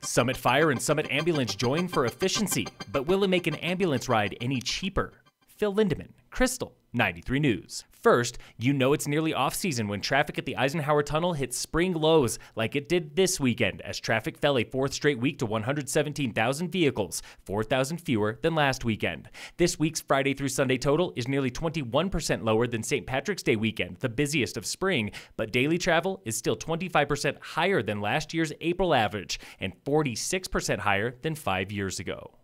Summit Fire and Summit Ambulance join for efficiency, but will it make an ambulance ride any cheaper? Phil Lindeman, Krystal, 93 News. First, you know it's nearly off-season when traffic at the Eisenhower Tunnel hits spring lows like it did this weekend as traffic fell a fourth straight week to 117,000 vehicles, 4,000 fewer than last weekend. This week's Friday through Sunday total is nearly 21% lower than St. Patrick's Day weekend, the busiest of spring, but daily travel is still 25% higher than last year's April average and 46% higher than 5 years ago.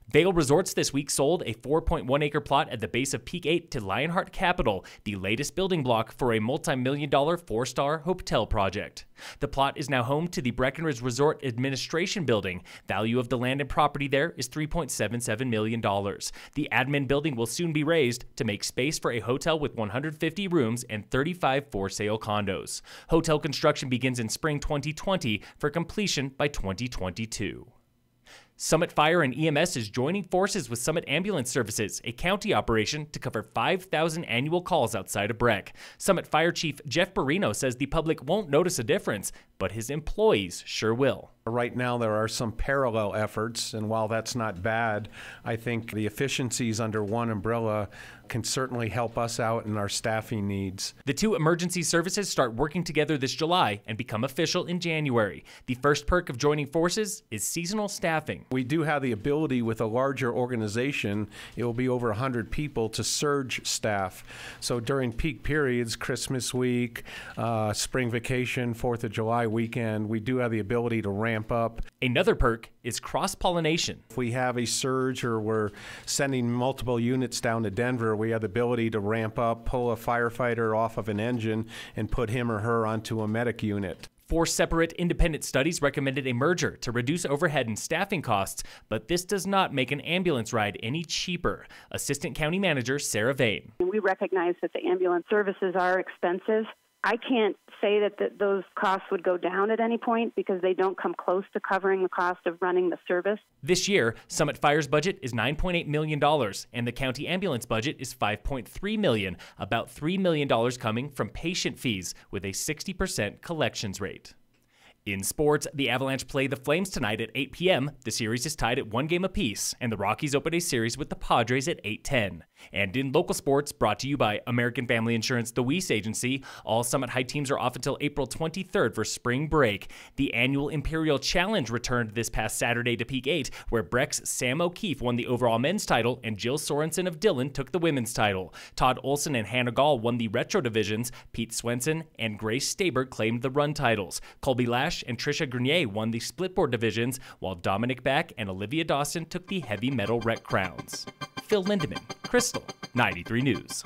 Vail Resorts this week sold a 4.1-acre plot at the base of Peak 8 to Lionheart Capital, the latest building block for a multi-million-dollar four-star hotel project. The plot is now home to the Breckenridge Resort Administration Building. Value of the land and property there is $3.77 million. The admin building will soon be raised to make space for a hotel with 150 rooms and 35 for-sale condos. Hotel construction begins in spring 2020 for completion by 2022. Summit Fire and EMS is joining forces with Summit Ambulance Services, a county operation to cover 5,000 annual calls outside of Breck. Summit Fire Chief Jeff Barino says the public won't notice a difference, but his employees sure will. Right now there are some parallel efforts, and while that's not bad, I think the efficiencies under one umbrella can certainly help us out in our staffing needs. The two emergency services start working together this July and become official in January. The first perk of joining forces is seasonal staffing. We do have the ability with a larger organization, it will be over 100 people, to surge staff. So during peak periods, Christmas week, spring vacation, 4th of July weekend, we do have the ability to ramp up. Another perk is cross-pollination. If we have a surge or we're sending multiple units down to Denver, we have the ability to ramp up, pull a firefighter off of an engine, and put him or her onto a medic unit. 4 separate independent studies recommended a merger to reduce overhead and staffing costs, but this does not make an ambulance ride any cheaper. Assistant County Manager Sarah Vane. We recognize that the ambulance services are expensive. I can't say that those costs would go down at any point because they don't come close to covering the cost of running the service. This year, Summit Fire's budget is $9.8 million, and the county ambulance budget is $5.3 million, about $3 million coming from patient fees with a 60% collections rate. In sports, the Avalanche play the Flames tonight at 8 p.m. The series is tied at 1 game apiece, and the Rockies open a series with the Padres at 8:10. And in local sports, brought to you by American Family Insurance, the Weiss Agency, all Summit High teams are off until April 23rd for spring break. The annual Imperial Challenge returned this past Saturday to Peak 8, where Breck's Sam O'Keefe won the overall men's title and Jill Sorensen of Dillon took the women's title. Todd Olson and Hannah Gall won the retro divisions. Pete Swenson and Grace Staber claimed the run titles. Colby Lash and Trisha Grenier won the splitboard divisions, while Dominic Back and Olivia Dawson took the heavy metal rec crowns. Phil Lindeman, Krystal, 93 News.